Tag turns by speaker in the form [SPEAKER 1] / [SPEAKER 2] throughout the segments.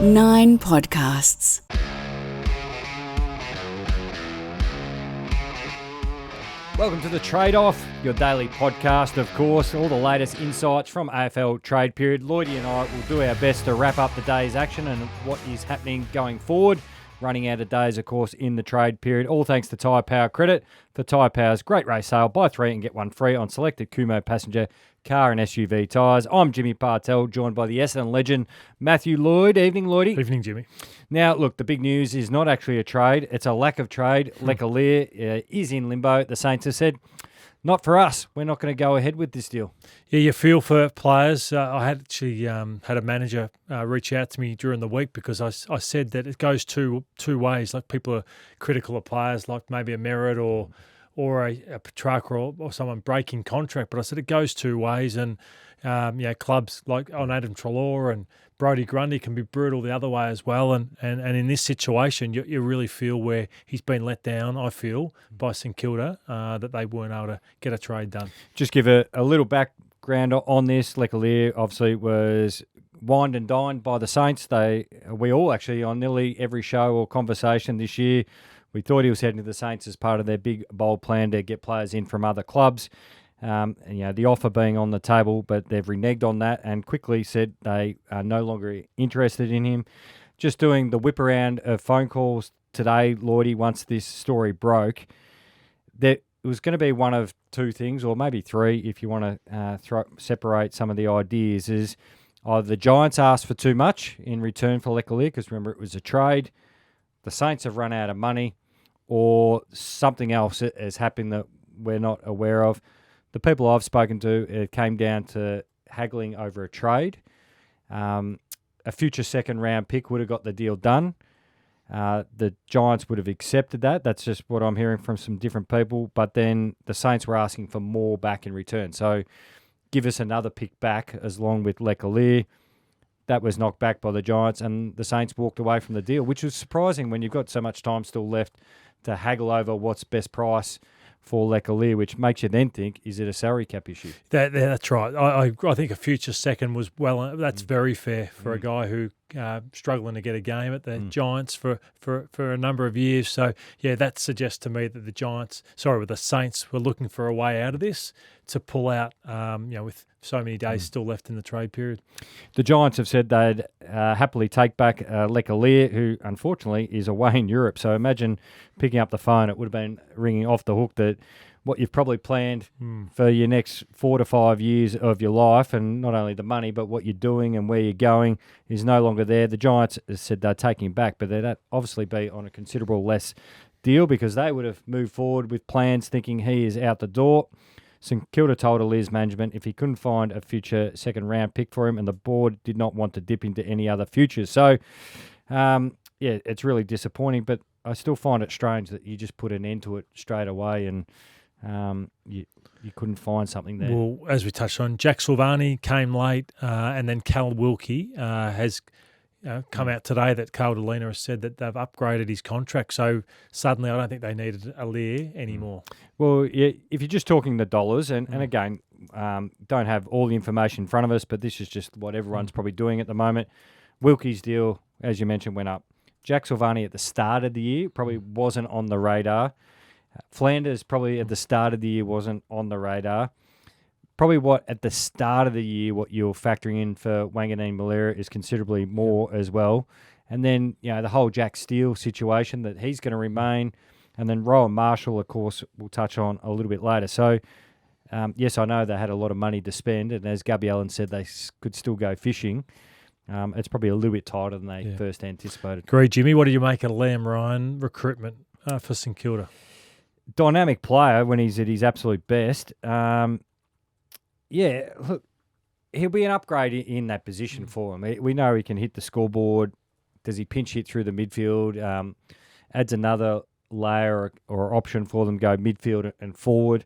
[SPEAKER 1] 9 podcasts.
[SPEAKER 2] Welcome to The Trade-Off, your daily podcast, of course. All the latest insights from AFL trade period. Lloydy and I will do our best to wrap up the day's action and what is happening going forward. Running out of days, of course, in the trade period. All thanks to Tyre Power Credit. For Tyre Power's great race sale, buy 3 and get 1 free on selected Kumho passenger car and SUV tyres. I'm Jimmy Bartel, joined by the Essendon legend, Matthew Lloyd. Evening, Lloydy.
[SPEAKER 3] Evening, Jimmy.
[SPEAKER 2] Now, look, the big news is not actually a trade. It's a lack of trade. Lealier is in limbo. The Saints have said, not for us. We're not going to go ahead with this deal.
[SPEAKER 3] Yeah, you feel for players. I had actually had a manager reach out to me during the week because I said that it goes two ways. Like, people are critical of players, like maybe a Merritt or a Petrarca or someone breaking contract. But I said it goes two ways, and clubs like on Adam Treloar and Brodie Grundy can be brutal the other way as well. And in this situation, you really feel where he's been let down, I feel, by St Kilda, that they weren't able to get a trade done.
[SPEAKER 2] Just give a little background on this. Lealier obviously was wined and dined by the Saints. We all actually, on nearly every show or conversation this year, we thought he was heading to the Saints as part of their big, bold plan to get players in from other clubs. The offer being on the table, but they've reneged on that and quickly said they are no longer interested in him. Just doing the whip around of phone calls today, Lloydy, once this story broke, that it was going to be one of two things, or maybe three, if you want to separate some of the ideas, is either the Giants asked for too much in return for Lealier, because remember it was a trade, the Saints have run out of money, or something else has happened that we're not aware of. The people I've spoken to, it came down to haggling over a trade. A future second-round pick would have got the deal done. The Giants would have accepted that. That's just what I'm hearing from some different people. But then the Saints were asking for more back in return. So give us another pick back as long with Lealier. That was knocked back by the Giants, and the Saints walked away from the deal, which was surprising when you've got so much time still left to haggle over what's best price for Lealier, which makes you then think, is it a salary cap issue?
[SPEAKER 3] That's right. I think a future second was that's very fair for a guy who struggling to get a game at the Giants for a number of years. So, yeah, that suggests to me that the Saints were looking for a way out of this to pull out, with so many days still left in the trade period.
[SPEAKER 2] The Giants have said they'd happily take back Lealier, who unfortunately is away in Europe. So imagine picking up the phone. It would have been ringing off the hook that what you've probably planned for your next 4 to 5 years of your life, and not only the money, but what you're doing and where you're going, is no longer there. The Giants said they're taking him back, but they'd obviously be on a considerable less deal because they would have moved forward with plans thinking he is out the door. St Kilda told Lealier's management if he couldn't find a future second-round pick for him, and the board did not want to dip into any other futures. So, it's really disappointing, but I still find it strange that you just put an end to it straight away and you couldn't find something there.
[SPEAKER 3] Well, as we touched on, Jack Silvani came late, and then Cal Wilkie has come out today that Carl Delena has said that they've upgraded his contract. So suddenly I don't think they needed a Lear anymore.
[SPEAKER 2] Well, if you're just talking the dollars, and again, don't have all the information in front of us, but this is just what everyone's probably doing at the moment. Wilkie's deal, as you mentioned, went up. Jack Silvani at the start of the year probably wasn't on the radar. Flanders probably at the start of the year wasn't on the radar. Probably at the start of the year, what you're factoring in for Wanganeen-Malera is considerably more as well. And then, the whole Jack Steele situation that he's going to remain. And then Rowan Marshall, of course, we'll touch on a little bit later. So, yes, I know they had a lot of money to spend. And as Gabby Allen said, they could still go fishing. It's probably a little bit tighter than they first anticipated.
[SPEAKER 3] Agreed, Jimmy. What do you make of Liam Ryan recruitment for St Kilda?
[SPEAKER 2] Dynamic player when he's at his absolute best. Look, he'll be an upgrade in that position for him. We know he can hit the scoreboard. Does he pinch hit through the midfield? Adds another layer or option for them, go midfield and forward.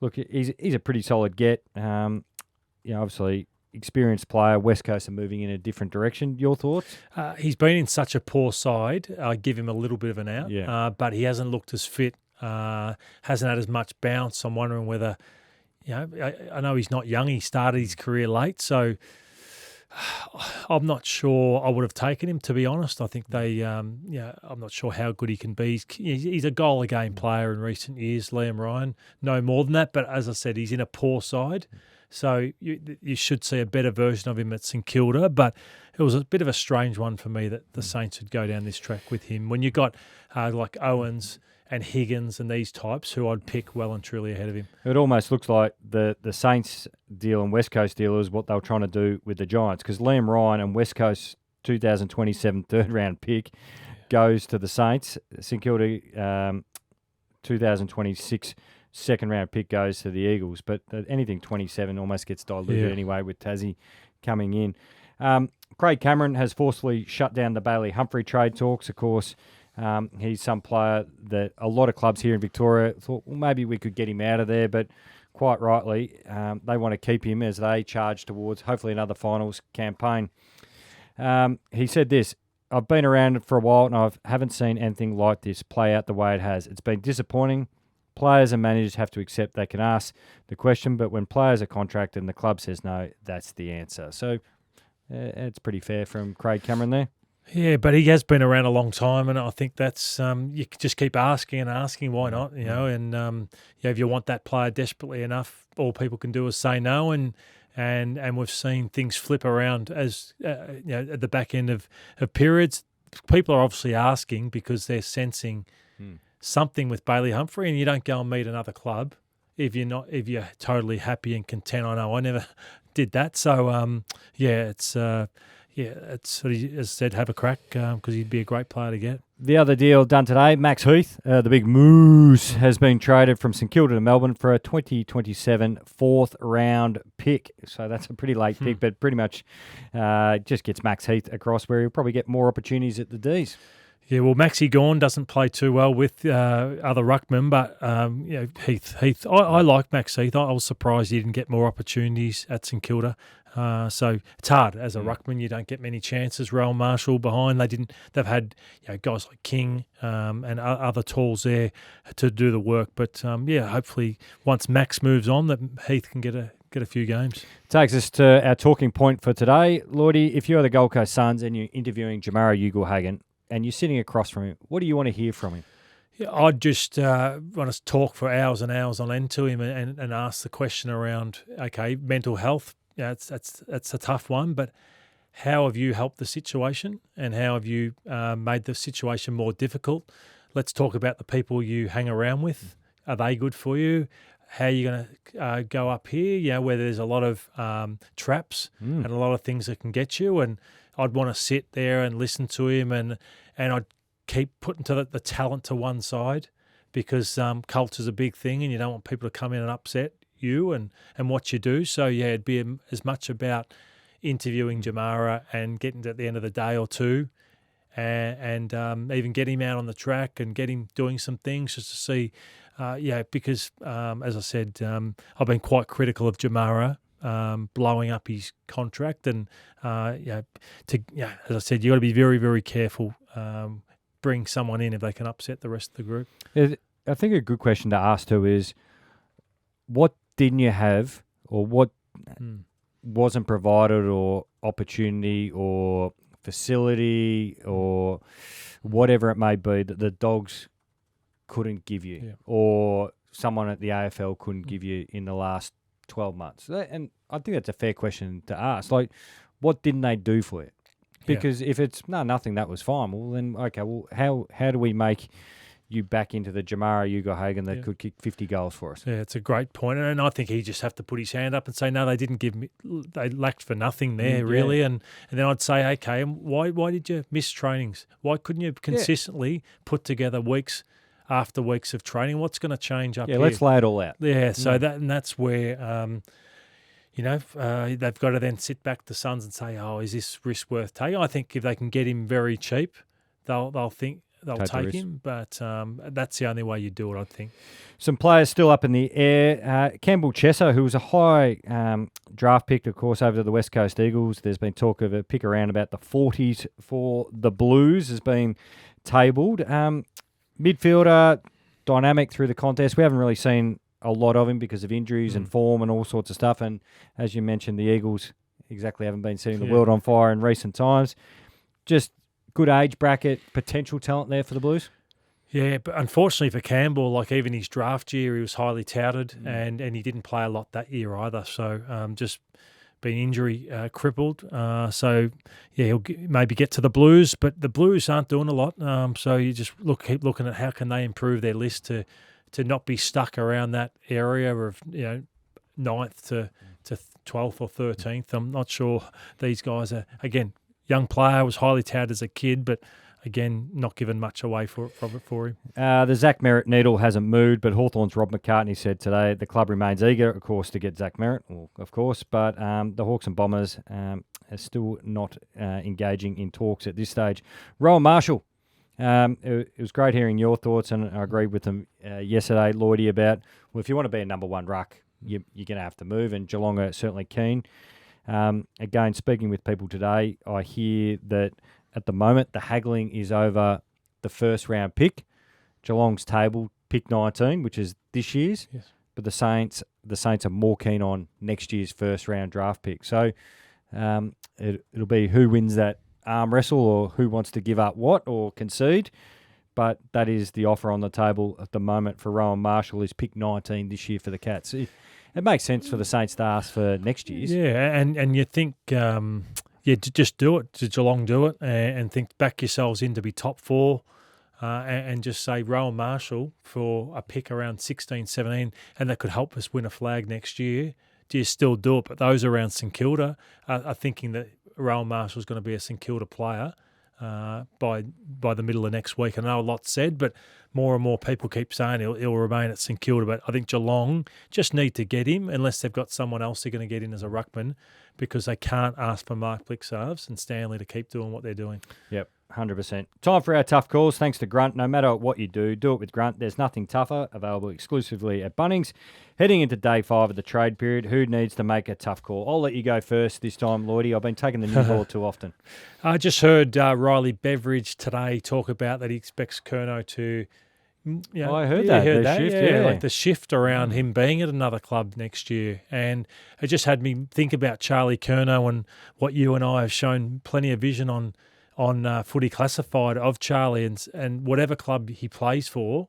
[SPEAKER 2] Look, he's a pretty solid get. Obviously, experienced player. West Coast are moving in a different direction. Your thoughts?
[SPEAKER 3] He's been in such a poor side. I give him a little bit of an out, but he hasn't looked as fit. Hasn't had as much bounce. I'm wondering whether... I know he's not young. He started his career late, so I'm not sure I would have taken him, to be honest. I think I'm not sure how good he can be. He's a goal-a-game player in recent years, Liam Ryan. No more than that, but as I said, he's in a poor side. So you should see a better version of him at St Kilda, but it was a bit of a strange one for me that the Saints would go down this track with him. When you got like Owens and Higgins and these types who I'd pick well and truly ahead of him.
[SPEAKER 2] It almost looks like the Saints deal and West Coast deal is what they were trying to do with the Giants, because Liam Ryan and West Coast 2027 third-round pick goes to the Saints. St Kilda 2026 second-round pick goes to the Eagles, but anything 27 almost gets diluted anyway with Tassie coming in. Craig Cameron has forcefully shut down the Bailey Humphrey trade talks, of course. He's some player that a lot of clubs here in Victoria thought, well, maybe we could get him out of there, but quite rightly, they want to keep him as they charge towards hopefully another finals campaign. He said this: I've been around for a while and I haven't seen anything like this play out the way it has. It's been disappointing. Players and managers have to accept they can ask the question, but when players are contracted and the club says no, that's the answer. So it's pretty fair from Craig Cameron there.
[SPEAKER 3] Yeah, but he has been around a long time, and I think that's you just keep asking and asking, why not? And if you want that player desperately enough, all people can do is say no, and we've seen things flip around as at the back end of periods. People are obviously asking because they're sensing something with Bailey Humphrey, and you don't go and meet another club if you're totally happy and content. I know I never did that, so it's. It's sort of, as I said, have a crack because he'd be a great player to get.
[SPEAKER 2] The other deal done today, Max Heath, the big moose, has been traded from St Kilda to Melbourne for a 2027 fourth-round pick. So that's a pretty late pick, but pretty much just gets Max Heath across where he'll probably get more opportunities at the Ds.
[SPEAKER 3] Yeah, well, Maxi Gawn doesn't play too well with other ruckmen, but Heath. I like Max Heath. I was surprised he didn't get more opportunities at St Kilda. So it's hard as a ruckman. You don't get many chances. Rowan Marshall behind. They've had guys like King and other talls there to do the work. But hopefully once Max moves on, that Heath can get a few games.
[SPEAKER 2] Takes us to our talking point for today, Lloydy. If you're the Gold Coast Suns and you're interviewing Jamarra Ugle-Hagan and you're sitting across from him, what do you want to hear from him?
[SPEAKER 3] Yeah, I'd just want to talk for hours and hours on end to him and ask the question around, okay, mental health. Yeah, that's a tough one, but how have you helped the situation and how have you made the situation more difficult? Let's talk about the people you hang around with. Are they good for you? How are you going to go up here, where there's a lot of traps and a lot of things that can get you? And I'd want to sit there and listen to him and I'd keep putting the talent to one side because culture's a big thing and you don't want people to come in and upset you and what you do. So, it'd be as much about interviewing Jamarra and getting to the end of the day or two and even get him out on the track and get him doing some things just to see, because, as I said, I've been quite critical of Jamarra blowing up his contract and, as I said, you've got to be very, very careful bring someone in if they can upset the rest of the group.
[SPEAKER 2] I think a good question to ask too is, what didn't you have or what wasn't provided or opportunity or facility or whatever it may be that the Dogs couldn't give you or someone at the AFL couldn't give you in the last 12 months? And I think that's a fair question to ask. Like, what didn't they do for you? Because if it's nothing, that was fine. Well, then, okay, well, how do we make you back into the Jamarra Ugle-Hagan that could kick 50 goals for us?
[SPEAKER 3] Yeah, it's a great point. And I think he just have to put his hand up and say, no, they didn't give me, they lacked for nothing there, really. And then I'd say, okay, and why did you miss trainings? Why couldn't you consistently put together weeks after weeks of training? What's going to change up here?
[SPEAKER 2] Yeah, let's lay it all out.
[SPEAKER 3] Yeah, so that's where, they've got to then sit back the Suns and say, oh, is this risk worth taking? I think if they can get him very cheap, they'll think, they'll take him, but that's the only way you do it, I think.
[SPEAKER 2] Some players still up in the air. Campbell Chesser, who was a high draft pick, of course, over to the West Coast Eagles. There's been talk of a pick around about the 40s for the Blues has been tabled. Midfielder, dynamic through the contest. We haven't really seen a lot of him because of injuries and form and all sorts of stuff. And as you mentioned, the Eagles, exactly haven't been setting the
[SPEAKER 3] Yeah.
[SPEAKER 2] world on fire in recent times. Just good age bracket, potential talent there for the Blues.
[SPEAKER 3] Yeah, but unfortunately for Campbell, like even his draft year, he was highly touted, and he didn't play a lot that year either. So just been injury crippled. So yeah, he'll maybe get to the Blues, but the Blues aren't doing a lot. So you just keep looking at how can they improve their list to not be stuck around that area of 9th to 12th or 13th. I'm not sure these guys are, again, young player, was highly touted as a kid, but again, not given much away for him.
[SPEAKER 2] The Zach Merritt needle hasn't moved, but Hawthorn's Rob McCartney said today the club remains eager, of course, to get Zach Merritt, of course, but the Hawks and Bombers are still not engaging in talks at this stage. Rowan Marshall, it was great hearing your thoughts, and I agreed with them yesterday, Lloydy, about, well, if you want to be a number one ruck, you're going to have to move, and Geelong are certainly keen. Again, speaking with people today, I hear that at the moment, the haggling is over the first round pick. Geelong's table pick 19, which is this year's.
[SPEAKER 3] Yes.
[SPEAKER 2] But the Saints are more keen on next year's first round draft pick. So it'll be who wins that arm wrestle, or who wants to give up what or concede. But that is the offer on the table at the moment for Rowan Marshall, is pick 19 this year for the Cats. It makes sense for the Saints to ask for next year's.
[SPEAKER 3] Yeah, and you think. Just do it. To Geelong, do it, and think back yourselves in to be top 4, and just say Rowan Marshall for a pick around 16, 17, and that could help us win a flag next year. Do you still do it? But those around St Kilda are thinking that Rowan Marshall is going to be a St Kilda player by the middle of next week. I know a lot's said, but more and more people keep saying he'll remain at St Kilda. But I think Geelong just need to get him, unless they've got someone else they're going to get in as a ruckman, because they can't ask for Mark Blixarves and Stanley to keep doing what they're doing.
[SPEAKER 2] Yep, 100%. Time for our tough calls. Thanks to Grunt. No matter what you do it with Grunt. There's nothing tougher. Available exclusively at Bunnings. Heading into day 5 of the trade period, who needs to make a tough call? I'll let you go first this time, Lloydy. I've been taking the new ball too often.
[SPEAKER 3] I just heard Riley Beveridge today talk about that he expects Curnow to...
[SPEAKER 2] I heard that. The shift,
[SPEAKER 3] like the shift around him being at another club next year. And it just had me think about Charlie Curnow and what you and I have shown plenty of vision on Footy Classified of Charlie, and whatever club he plays for,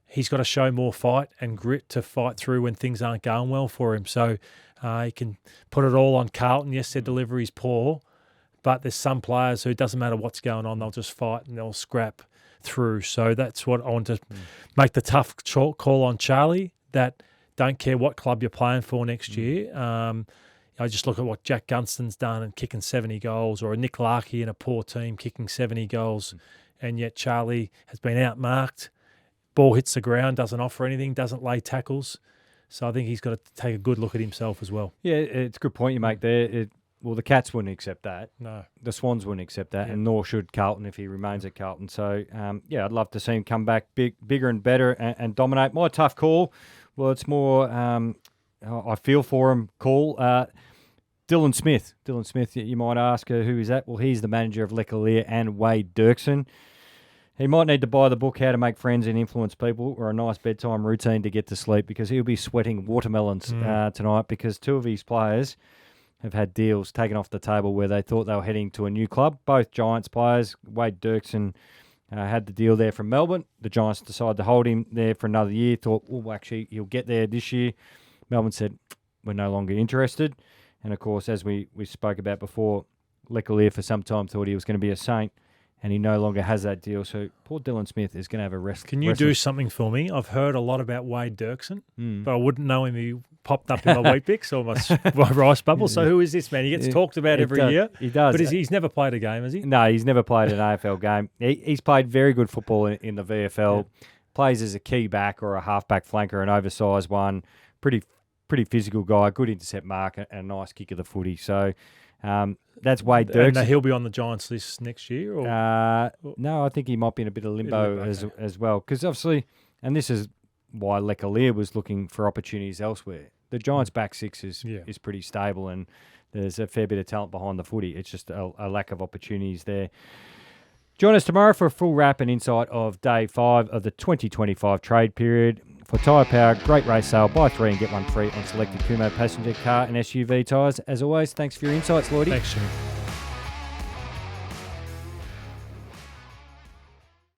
[SPEAKER 3] he's got to show more fight and grit to fight through when things aren't going well for him. So he can put it all on Carlton. Yes, their delivery's poor, but there's some players who it doesn't matter what's going on, they'll just fight and they'll scrap through. So that's what I want to make the tough call on Charlie, that don't care what club you're playing for next year. I just look at what Jack Gunston's done and kicking 70 goals, or a Nick Larkey in a poor team kicking 70 goals, and yet Charlie has been outmarked. Ball hits the ground, doesn't offer anything, doesn't lay tackles. So I think he's got to take a good look at himself as well.
[SPEAKER 2] Yeah, it's a good point you make there. Well, the Cats wouldn't accept that.
[SPEAKER 3] No.
[SPEAKER 2] The Swans wouldn't accept that, and nor should Carlton if he remains at Carlton. So, I'd love to see him come back bigger and better and dominate. My tough call, well, it's more I feel for him call. Dylan Smith. Dylan Smith, you might ask, who is that? Well, he's the manager of Lealier and Wade Dirksen. He might need to buy the book How to Make Friends and Influence People, or a nice bedtime routine to get to sleep, because he'll be sweating watermelons tonight, because 2 of his players have had deals taken off the table where they thought they were heading to a new club. Both Giants players. Wade Dirksen had the deal there from Melbourne. The Giants decided to hold him there for another year. Thought, well, actually, he'll get there this year. Melbourne said, we're no longer interested. And, of course, as we spoke about before, Lealier for some time thought he was going to be a Saint, and he no longer has that deal. So poor Dylan Smith is going to have a rest.
[SPEAKER 3] Can you do something for me? I've heard a lot about Wade Dirksen, but I wouldn't know him. He popped up in my wheat bix or my rice bubble. So who is this man? He gets talked about every year.
[SPEAKER 2] He does.
[SPEAKER 3] But he's never played a game, has he?
[SPEAKER 2] No, he's never played an AFL game. He's played very good football in the VFL. Yeah. Plays as a key back or a half-back flanker, an oversized one. Pretty physical guy, good intercept mark, and a nice kick of the footy. So that's Wade Dirksen.
[SPEAKER 3] And he'll be on the Giants list next year? Or?
[SPEAKER 2] No, I think he might be in a bit of limbo as well. Because obviously, and this is why Lealier was looking for opportunities elsewhere. The Giants' back six is pretty stable, and there's a fair bit of talent behind the footy. It's just a lack of opportunities there. Join us tomorrow for a full wrap and insight of Day 5 of the 2025 trade period. For tyre power, great race sale, buy 3 and get 1 free on selected Kumho passenger car and SUV tyres. As always, thanks for your insights, Lloydy.
[SPEAKER 3] Thanks, Jimmy.